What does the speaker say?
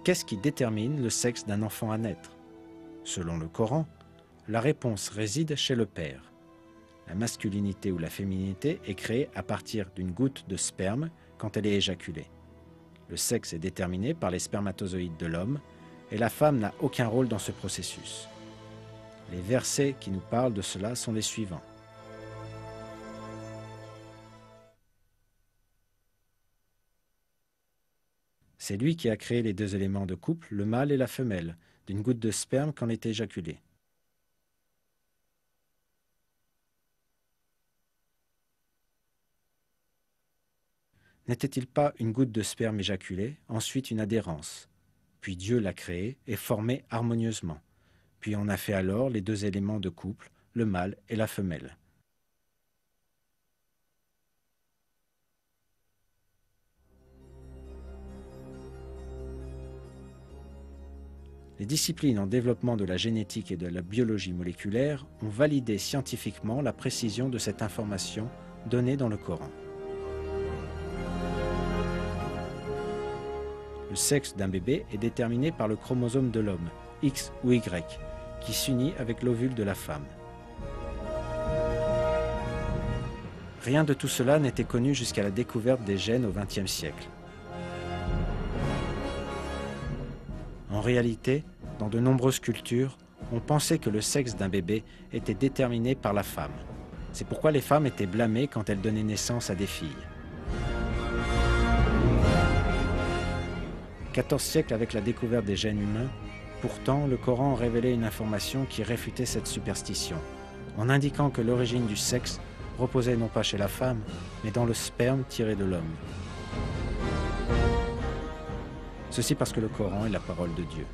Qu'est-ce qui détermine le sexe d'un enfant à naître? Selon le Coran, la réponse réside chez le père. La masculinité ou la féminité est créée à partir d'une goutte de sperme quand elle est éjaculée. Le sexe est déterminé par les spermatozoïdes de l'homme et la femme n'a aucun rôle dans ce processus. Les versets qui nous parlent de cela sont les suivants. C'est lui qui a créé les deux éléments de couple, le mâle et la femelle, d'une goutte de sperme quand elle est éjaculée. N'était-il pas une goutte de sperme éjaculée, ensuite une adhérence? Puis Dieu l'a créé et formé harmonieusement. Puis on a fait alors les deux éléments de couple, le mâle et la femelle. Les disciplines en développement de la génétique et de la biologie moléculaire ont validé scientifiquement la précision de cette information donnée dans le Coran. Le sexe d'un bébé est déterminé par le chromosome de l'homme, X ou Y, qui s'unit avec l'ovule de la femme. Rien de tout cela n'était connu jusqu'à la découverte des gènes au XXe siècle. En réalité, dans de nombreuses cultures, on pensait que le sexe d'un bébé était déterminé par la femme. C'est pourquoi les femmes étaient blâmées quand elles donnaient naissance à des filles. 14 siècles avec la découverte des gènes humains, pourtant le Coran révélait une information qui réfutait cette superstition, en indiquant que l'origine du sexe reposait non pas chez la femme, mais dans le sperme tiré de l'homme. Ceci parce que le Coran est la parole de Dieu.